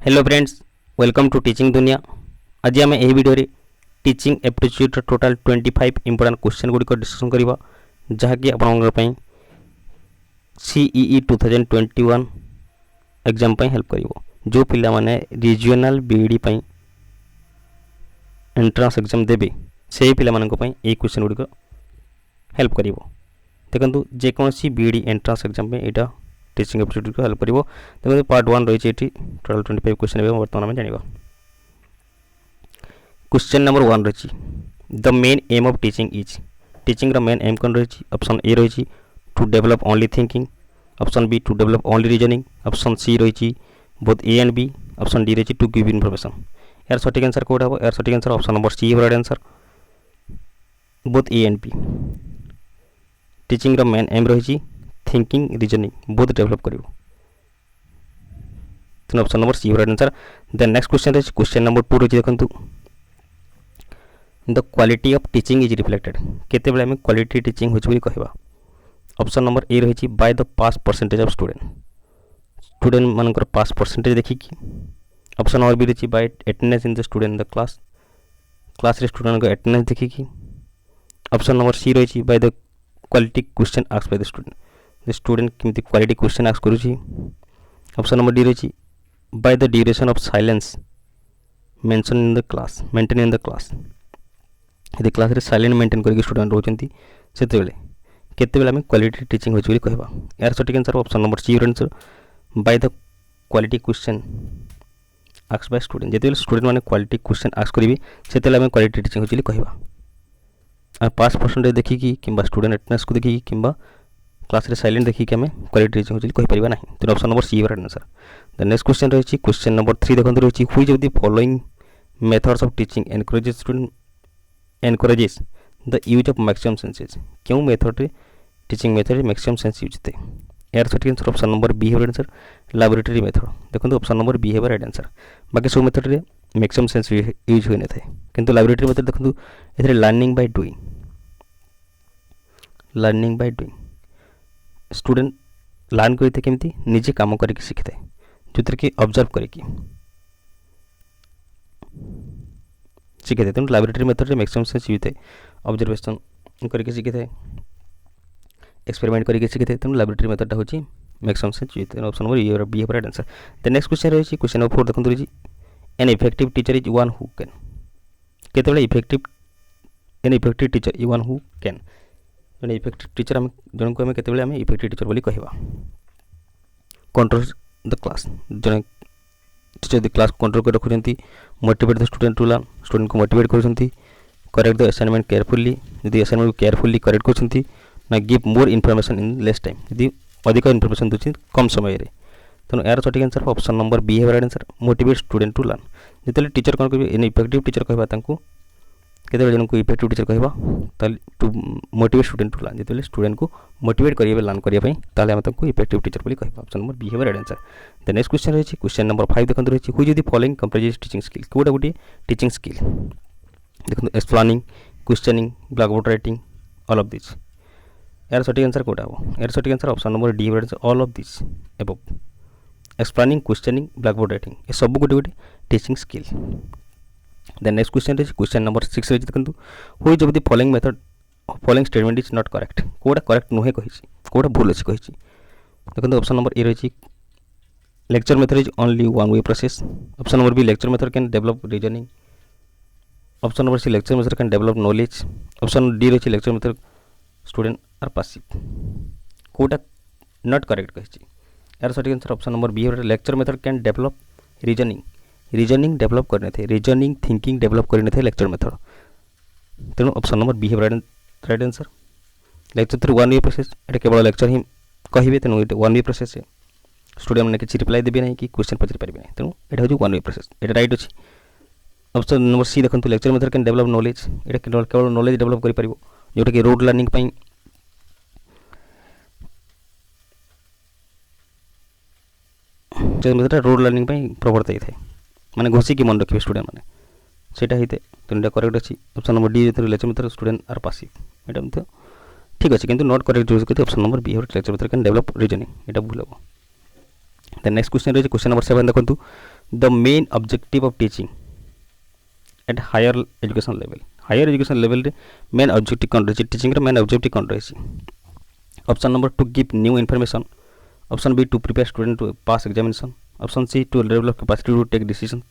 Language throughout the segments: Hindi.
Hello friends, welcome to teaching दुनिया। आज आम यही video teaching aptitude total 25 important question गुड़िक डिस्कसन करवा जहाँकि आप सीईई 2021 एग्जाम हेल्प कर जो पिला माने रीजनल बीईडी एंट्रांस एग्जाम देवे से पिला ये क्वेश्चन गुड़िक हेल्प कर देखो जेकोसी बीईडी एंट्रांस एग्जाम यहाँ टीचिंग एप्टीट्यूड को हेल्प कर देखो पार्ट 1 रही है टोटाल 25 क्वेश्चन बर्तमान आम जाना। क्वेश्चन नंबर 1 रही the main aim of teaching is teaching main aim कौन रही ऑप्शन ए रही to develop only thinking, option B to develop only reasoning, option C रही both A and B, option D रही टू गिव इनफॉरमेशन। यार सठिक आंसर कौट हम यार सठिक answer option number C right answer both A and B. Teaching main aim रही थिंकिंग रीजनिंग बोथ डेवलप कर option number C right answer. Then next question रही क्वेश्चन नंबर 2 रही देखो the quality of teaching is reflected केते बेले आम क्वालिटी टीचिंग होछि कहवा। ऑप्शन नंबर ए रही by the pass percentage of student मानकर पास परसेंटेज देखिकी। ऑप्शन नंबर बी रही by attendance in the student in the class रे स्टूडेंट को अटेंडेंस देखिकी। ऑप्शन नंबर सी रही by the quality question asked by the student किमती क्वालिटी क्वेश्चन आस्क करुछि। ऑप्शन नंबर डी रही by the duration of silence mention in the class maintain in the class यदि क्लास रे साइलेंट मेंटेन करके स्टूडेंट रोचंती सेते बेले केते बेले आम क्वालिटी टीचिंग होछि कहवा। यार सठिक answer option number C answer by the quality question ask by student जेते स्टूडेंट माने क्वालिटी क्वेश्चन आस्क करिवे सेते बेले आम क्वालिटी टीचिंग होछि कहवा। पास परसेंटेज देखिकी किंबा स्टूडेंट अटेंडेंस को देखिकी किंबा क्लास रे साइलेंट देखिकी आम क्वालिटी टीचिंग होछि कहि परिबा नहीं। तो option number C right answer. The next question रही क्वेश्चन नंबर 3 देखो रही which of the following methods of teaching encourages the use of maximum senses क्यों मेथड रे टीचिंग मेथड रे मैक्सिमम सेंस यूज थे। यार सठिक आंसर ऑप्शन नंबर बी है राइट आंसर लैबोरेटरी मेथड देखो ऑप्शन नंबर बी है राइट आंसर। बाकी सब मेथड रे मैक्सिमम सेंस यूज होने थे किंतु लैबोरेटरी मेथड देखो एथरे learning by doing student learn करते केमती निजे काम करके शिखी थे जो कि ऑब्जर्व करके शिखी थे। तेणु लैबोरेटरी मेथड रे मैक्सिमम सेंस यूज थे ऑब्जर्वेशन करके शिखी थे एक्सपेरिमेंट करके शिखी थे। तेणु लैबोरेटरी मेथड होची मैक्सिमम सेंस यूज थे। ऑप्शन नंबर ए और बी है right answer. The next question रही क्वेश्चन नंबर 4 देखो रही an effective teacher is one who can केते effective an effective teacher is one who can जने इफेक्टिव टीचर आम जन को आम केते आम इफेक्टिव टीचर बोली कहवा। कंट्रोल द क्लास जने टीचर द क्लास कंट्रोल कर रखुचंती motivate the student to learn student को मोटिवेट करुचंती करेक्ट द असाइनमेंट केयरफुली यदि असाइनमेंट को केयरफुली करेक्ट करुचंती ना give more information in less time यदि अधिक इनफॉरमेशन दूसरी कम समय रे। तेणु यार सठिक आंसर ऑप्शन नंबर बी है right answer motivate student to learn जिते टीचर कौन करेंगे एन इफेक्टिव टीचर कहवा तांको केते जन को इफेक्टिव टीचर कहवा ताले to motivate student to learn जिते स्टूडेंट को मोटिवेट करिवे लर्न करिया पई ताले हम तांको इफेक्टिव टीचर बोली कहवा। ऑप्शन नंबर बी है right answer. The next question रही क्वेश्चन नंबर 5 देखो रही which is the following comprises teaching skill कोडा गुटी टीचिंग स्किल देखो explaining questioning blackboard writing all of this. यार सठिक आंसर कोडा हो यार सठिक answer option number D right answer all of this above explaining questioning blackboard writing ये सब गुटी teaching skill. The next question रही क्वेश्चन नंबर 6 रही देखो which of the following method following statement is not correct कोडा करेक्ट नुहे कहि कोडा भूल अछि कहि देखो ऑप्शन नंबर ए रही lecture method is only one way process. Option number B lecture method can develop reasoning. Option number C lecture method can develop knowledge. Option D रही lecture method student are passive कोडा नॉट करेक्ट कहि यार सठिक answer option number B lecture method can develop reasoning develop करने थे रीजनिंग थिंकिंग डेवलप करने थे लेक्चर मेथड। तेणु ऑप्शन नंबर बी है right answer. Lecture through one way process ये केवल लेक्चर ही कहे तेणु ये वन वे प्रोसेस स्टूडेंट मैंने किसी रिप्लाई देवे ना कि क्वेश्चन पचारि पारे ना तेणु यहाँ हूँ वन वे प्रोसेस ये राइट अच्छी। ऑप्शन नंबर सी देखो lecture method can develop knowledge ये केवल नॉलेज डेवलप कर जोटा कि rote learning method rote learning प्रवर्त होता है माने घोषिकी मन रखिए स्टूडेंट मैंने सेटा होते तेणुटा करेक्ट अच्छी। Option number D lecture method student are passive यहाँ ठीक अच्छे किंतु नॉट करेक्ट यूज करते option number B lecture method can develop reasoning यहाँ भूल हम। द नेक्स्ट क्वेश्चन रही क्वेश्चन नंबर 7 देखो the main objective of teaching at higher education level higher education level रे मेन ऑब्जेक्टिव कौन रही टीचिंग मेन ऑब्जेक्टिव कौन रही option number to give new information option B to prepare student to pass examination option C to develop capacity to take decision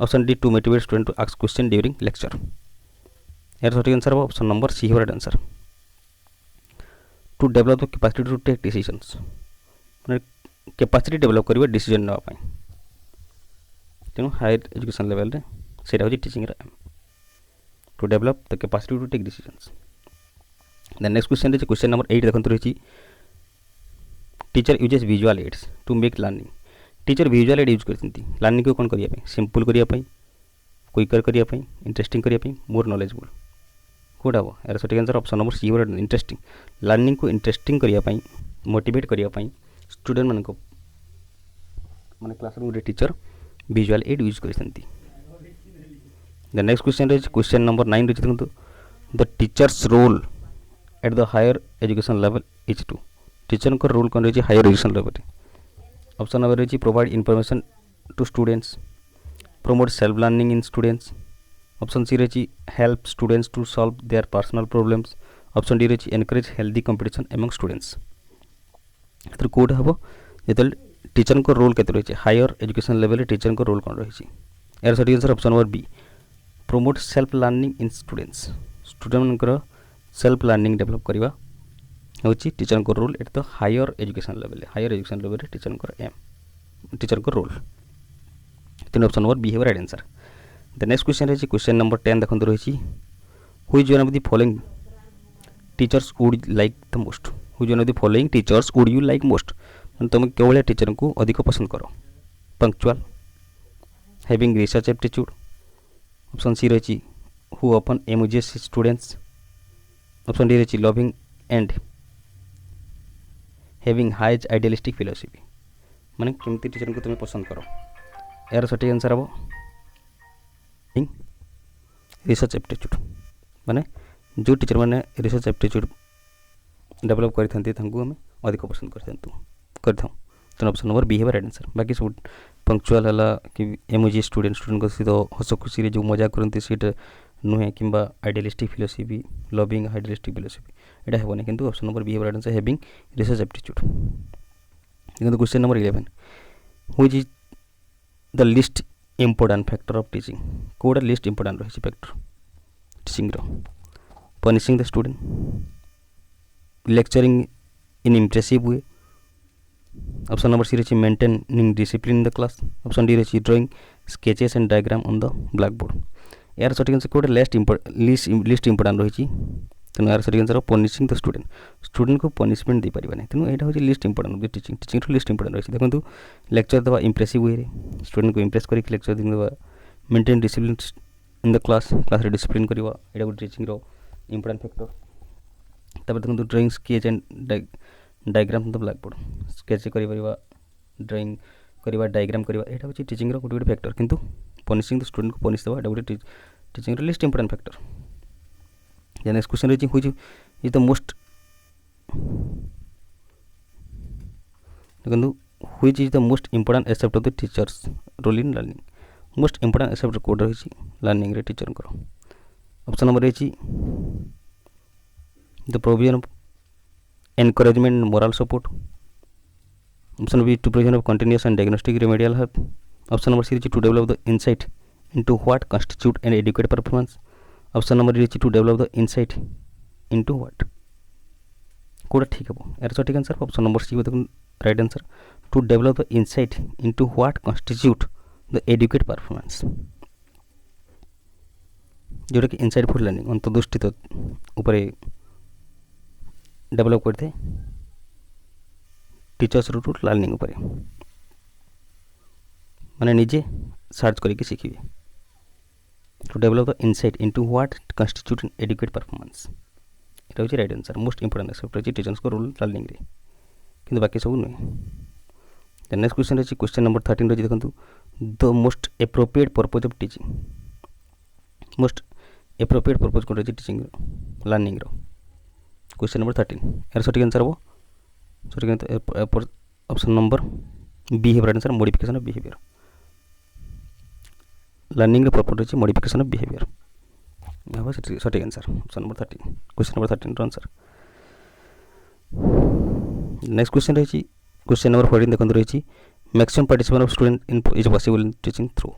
option D to motivate student to ask question during lecture यार सठिक आंसर हम option number C right answer to develop the capacity to take decisions मैंने कैपेसिटी डेवलप करवा डिसीजन नापी तेणु हायर एजुकेशन लेवल रे सेटा होची टीचिंग रे to develop the capacity to take decisions then next question रही क्वेश्चन नंबर 8 देखते रही teacher uses visual aids to make learning teacher visual aid use करती लर्निंग को कौन करने सिंपल करने क्विकर करने इंटरेस्टिंग करने मोर नॉलेजेबल कौटा हम यार सठिक answer option number C interesting learning को इंटरेस्टिंग करने मोटिवेट करने स्टूडेंट मान मैंने क्लासरूम रे टीचर विजुअल एड यूज करती द नेक्स्ट क्वेश्चन रही क्वेश्चन नंबर 9 रही देखो the teachers role at the higher education level is to teacher को रोल कौन रही higher education level option number रही provide information to students promote self learning in students option C रही help students to solve their personal problems option D रही encourage healthy competition among students तो कौट हम जो टीचर को रोल के रही हायर एजुकेशन लेवल टीचर को रोल कौन रही यार सठिक answer option number B promote self learning in students student मनकर सेल्फ लर्निंग डेवलप करवा हूँ टीचर को role at the higher education level teacher को एम टीचर को रोल तीन ऑप्शन नंबर बी है right answer the next question रही क्वेश्चन नंबर 10 देखते रही हुई one of the following teachers would like the most हुई one of the following teachers would you like most तुम केवल टीचर को अधिक पसंद कर punctual having research aptitude option C रही who open amuses students option D रही loving and having his idealistic philosophy माने केमती टीचर को तुम्हें पसंद करो यार सठिक आंसर हम रिसर्च एप्टीट्यूड माने जो टीचर मैंने रिसर्च एप्टीट्यूड डेवलप करते आम अधिक पसंद करता तेना ऑप्शन नंबर बी है राइट आंसर बाकी सब पंक्चुअल है कि एमोजी स्टूडेंट सहित हस खुशी जो मजा करते सीटा नुहे कि idealistic philosophy loving idealistic philosophy यहाँ हेनी किंतु ऑप्शन नंबर बी है right answer having research aptitude देखो question number 11 which is the least important factor of teaching कौटा लिस्ट इम्पोर्टेंट रही factor teaching punishing the student lecturing in impressive way option number C रही maintaining discipline in the class option D रही drawing sketches and diagram on the blackboard यार सठिक आंसर कौटे लिस्ट इम्पोर्टेंट रही तेणु यार सठिक आंसर पनिशिंग द स्टूडेंट को पनिशमेंट दे पारे तेणु यहाँ हूँ list important teaching list important रही देखो लेक्चर देवा इम्प्रेसिव वे स्टूडेंट को इम्प्रेस करके लेक्चर देवा maintain discipline in the class discipline करवा यहाँ गोटे टीचिंग इम्पोर्टेंट फैक्टर देखो drawing sketch and diagram the black board sketch कर ड्राइंग करवा डायग्राम करवा यहाँ हूँ टीचिंग गोटे गोटे फैक्टर किंतु पनिशिंग द स्टूडेंट को पनिश देवा गोटे teaching list important factor next question रही व्हिच इज द मोस्ट देखो which is the most important aspect of the teachers role in learning most important aspect कोड रही लर्निंग रे टीचर को ऑप्शन नंबर रही the provision of encouragement moral support option B to provision of continuous and diagnostic remedial help option number C रही to develop the insight into what constitute an educate performance option number रही to develop the insight into what कौटा ठीक है यार सठिक आंसर ऑप्शन नंबर सी देखो right answer to develop the insight into what constitute the educate performance जोटा कि इनसाइटफुल लर्निंग अंतर्दृष्टि उपर डेवलप करते टीचर्स रूट लर्निंग उपर माने निजे सर्च करके शिखिबे to develop the insight into what constitute educate performance यहाँ हूँ right answer most important except रही टीचर्स को रोल लर्निंग रे किंतु बाकी सब नुहे नेक्स्ट क्वेश्चन रही क्वेश्चन नंबर 13 रही देखो the most appropriate purpose of teaching most appropriate purpose कौन रही टीचिंग लर्निंग क्वेश्चन नंबर 13 यार सठिक आंसर हम सठिक ऑप्शन नंबर बी है right answer modification of behaviour learning purpose रही मॉडिफिकेशन ऑफ बिहेवियर हम सठिक answer option number 13 question number 13 answer. Next question रही क्वेश्चन नंबर 14 देखते रही maximum participation of student in is possible in teaching through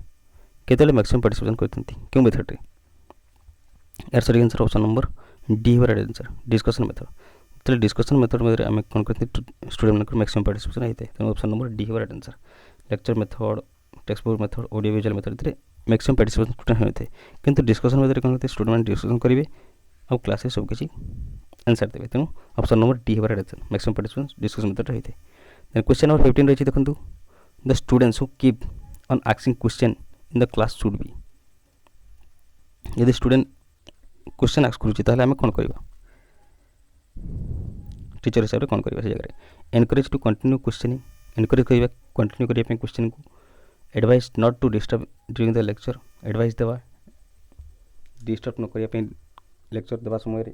केते मैक्सिमम पार्टिसिपेशन करते क्यों मेथड रे यार सही आंसर ऑप्शन नंबर डी हो राइट आंसर डिस्कशन मेथड तो डिस्कशन मेथड में आम कौन करते स्टूडेंट मान मैक्सिमम पार्टिसिपेशन होता है तेनाली ऑप्शन नंबर डी हो right answer lecture method text book method audio visual method ये मैक्सिमम पार्टिसिपेशन स्टूडेंट होता है किंतु डिस्कशन मेथड कौन करते स्टूडेंट मैंने डिस्कशन करेंगे और क्लास सब किसी आंसर देते तेणु ऑप्शन नंबर डी हो right answer maximum participation discussion method होता है। क्वेश्चन नंबर 15 रही देखो the students who keep on asking question in the class should be यदि स्टूडेंट क्वेश्चन आस्क करुँचे आम कौन करवा टीचर हिसाब से कौन करवा से जगह encourage to continue questioning encourage करवा कंटिन्यू करने क्वेश्चन को advice not to disturb during the lecture advice देवा डिस्टर्ब न करने लेक्चर देवा समय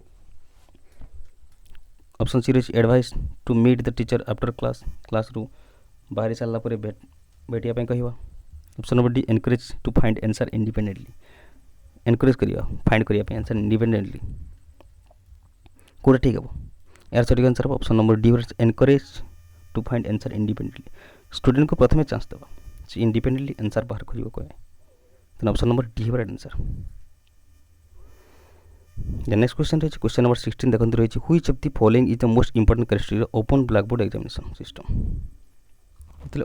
ऑप्शन सी रही advice to meet the teacher after class रू बाहरी सारा पर भेटिया कहवा option number D encourage to find answer independently encourage करवा फाइंड करने आंसर इंडिपेंडेंटली कौटा ठीक है यार सही आंसर हम option number D encourage to find answer independently student को प्रथम चांस देवा से इंडिपेंडेंटली आंसर बाहर कर कहे ऑप्शन नंबर डी हो राइट आंसर। नेक्स्ट क्वेश्चन रही क्वेश्चन नंबर 16 देखते रही which of the following is the most important characteristic open black board examination system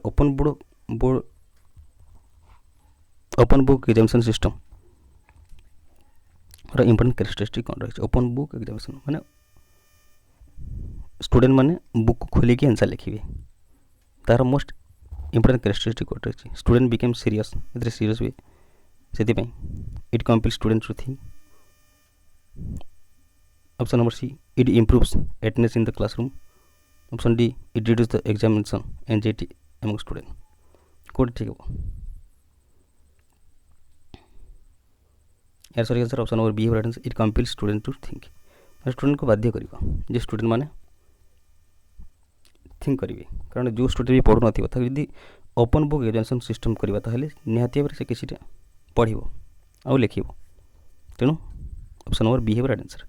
open book examination system important characteristic कौन रही ओपन बुक एग्जामिनेशन माने स्टूडेंट माने बुक को खोलिकी आंसर लिखे तार मोस्ट इंपोर्टेंट कैरेक्टरिस्टिक कौन रही स्टूडेंट बिकेम सीरियस ए सीरियस हुए से it compel student to think option number C it improves attendance in the classroom option D it reduce the examination anxiety among student कौन ठीक है यार सही आंसर ऑप्शन नंबर बी हो right answer it compel student to think student को बाध्य करवा जे स्टूडेंट माने थिंक करेंगे कारण जो स्टूडेंट भी पढ़ु ना जब ओपन बुक एग्जामिनेशन सिस्टम करवा निहाती भाव से किसी पढ़ो आउ लिख तेणु ऑप्शन नंबर बी हो right answer.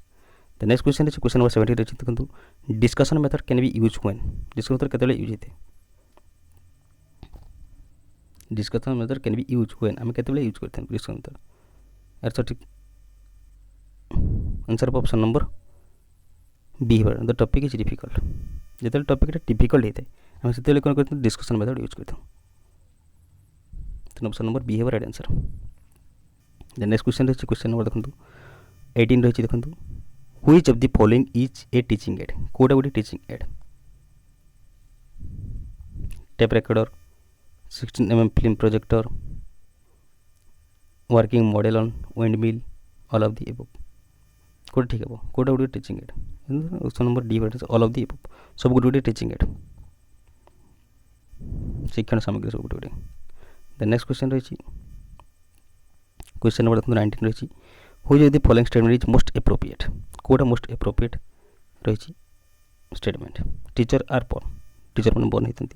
The next question है क्वेश्चन नंबर 17 रही देखो discussion method can be use when discussion method केतले यूज होते discussion method can be use when आम केतले यूज करते हैं डिस्कशन मेथड यार सठिक आंसर ऑप्शन नंबर बी हो द टॉपिक इज डिफिकल्ट जो टॉपिक डिफिकल्ट होता है आम से कौन करते डिस्कशन मेथड यूज करते हैं ऑप्शन नंबर बी हो right answer. The next question रही क्वेश्चन नंबर देखो 18 रही देखो which of the following is a teaching aid कोटा गोटे teaching aid tape recorder 16 mm film projector working model on windmill all of the above कोटा ठीक है कोटा गोटे teaching aid option number D all of the above सब गोटे टीचिंग एड शिक्षण सामग्री सब गोटे। द नेक्स्ट क्वेश्चन रही क्वेश्चन नंबर देखो 19 रही which of the following statement is most appropriate कोटा मोस्ट एप्रोप्रिएट रही statement teacher are born teacher मैंने बोर्न होती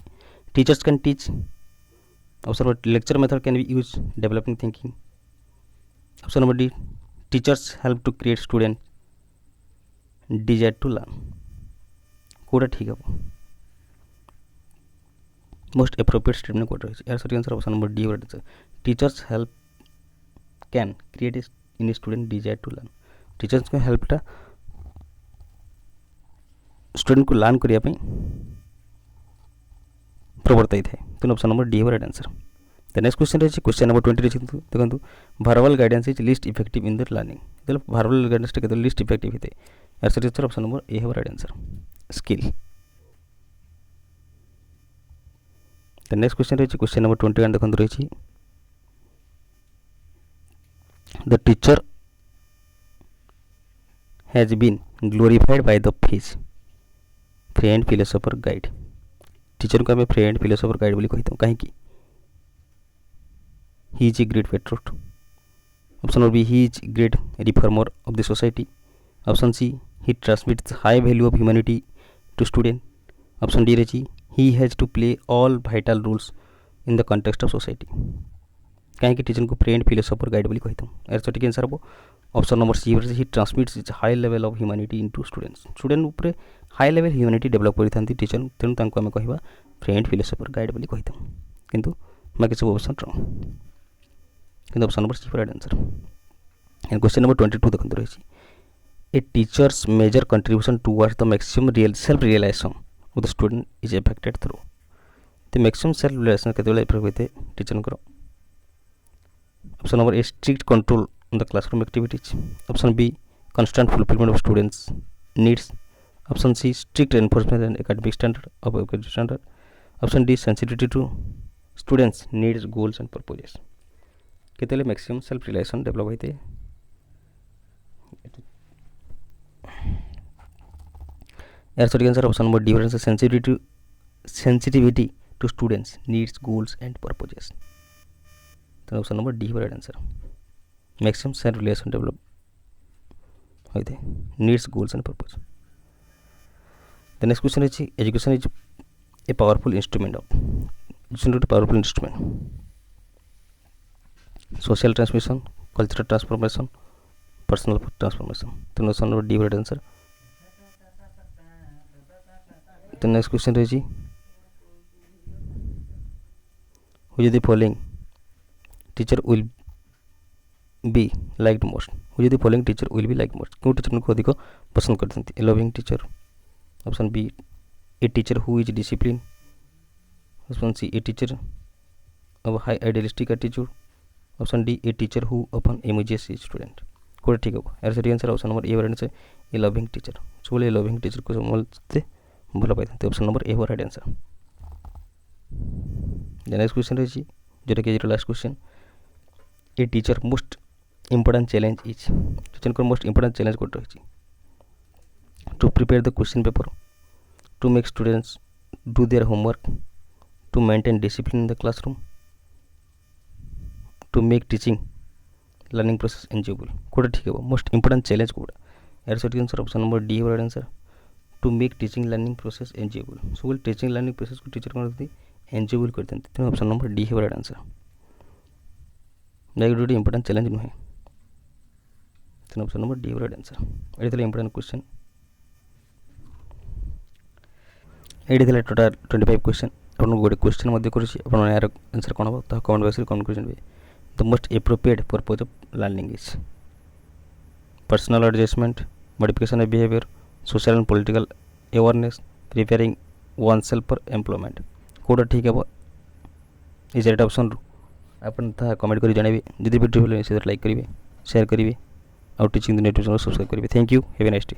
teachers can teach option number lecture method can be use developing thinking option number D teachers help to create student desire to learn कोटा ठीक है मोस्ट एप्रोप्रिएट स्टेटमेंट कोटा रही यार सही आंसर ऑप्शन नंबर डी हो right answer teachers help can create in student desire to learn teachers को हेल्पटा स्टूडेंट को लर्न करने प्रवर्तित है तो ऑप्शन नंबर डी हो right answer. The next question रही क्वेश्चन नंबर 20 रही देखो verbal guidance is least effective in the learning verbal guidance के लिस्ट इफेक्टिव होते यार सही आंसर ऑप्शन नंबर ए हो right answer skill. The next question रही क्वेश्चन नंबर 21 देखो रही the teacher has been glorified bye the fish friend philosopher guide teacher को आम फ्रेंड फिलोसोफर गाइड बोली कही कहीं he is a great patriot option number B he is great reformer of the society option C he transmits high value of humanity to student option D रही he has to play all vital rules in the context of society कहीं टीचर को फ्रेंड फिलोसोफर गाइड बोली कही यार सठिक आंसर हम option number C he transmits is high level of humanity into students student उपरे हाई लेवल ह्यूमैनिटी डेवलप करथांती टीचर तेणु तांको आमे कहिबा फ्रेंड फिलोसोफर गाइड बोली कही किंतु बाकी सब ऑप्शन रॉन्ग किंतु option number C right answer and question number 22 देखंतु रही a teachers major contribution towards the maximum real self realization of the student is affected through the maximum self realization केतेबेले इफेक्ट होते टीचर को option number A strict control on the classroom activities option B constant fulfillment of students needs option C strict enforcement and academic standard of education standard option D sensitivity to students needs goals and purposes केतेले मैक्सिमम सेल्फ रियलाइजेशन डेवलप होते यार sorry answer option number D friends sensitivity to students needs goals and purposes तो option number D right answer maximum self realization develop होते needs goals and purpose the next question is education is a powerful instrument of education is a powerful instrument social transmission cultural transformation personal transformation तो option number D right answer तो नेक्स्ट क्वेश्चन रही who is the following teacher will be liked most who is the following teacher will be liked most क्यों टीचर को अधिक पसंद करते हैं a loving teacher option B a teacher who is discipline option C a teacher of high idealistic attitude option D a teacher who often amuses his student कोड ठीक होगा यार सही आंसर ऑप्शन नंबर ए वाला answer A loving teacher so बोले लविंग टीचर को समझते भल पाई option number A right answer next question रही जोटा कि last question a teacher most important challenge is teacher को मोस्ट important challenge कोड रही to prepare the question paper to make students do their homework to maintain discipline in the classroom to make teaching learning process enjoyable कोड ठीक है मोस्ट important challenge कोड यार सही आंसर ऑप्शन नंबर डी है right answer to make teaching learning process enjoyable so बोल टीचिंग लर्निंग प्रोसेस को टीचर कौन करती एंजॉयबल करते हैं तो ऑप्शन नंबर डी है राइट आंसर गोटे इंपोर्टेंट चैलेंज नुहे option number D right answer ये इंपोर्टेंट क्वेश्चन ये टोटाल 25 क्वेश्चन आपको गोटे क्वेश्चन यार आंसर कौन हम तो कमेंट बॉक्स में कमेंट कर जानवे the most appropriate purpose of learning is personal adjustment modification of behaviour social and political awareness preparing one self for employment code ठीक है इज राइट ऑप्शन आपन कमेंट कर जानवे जदि वीडियो भल लाइक करेंगे शेयर करेंगे और teaching the YouTube channel subscribe करेंगे thank you have a nice day.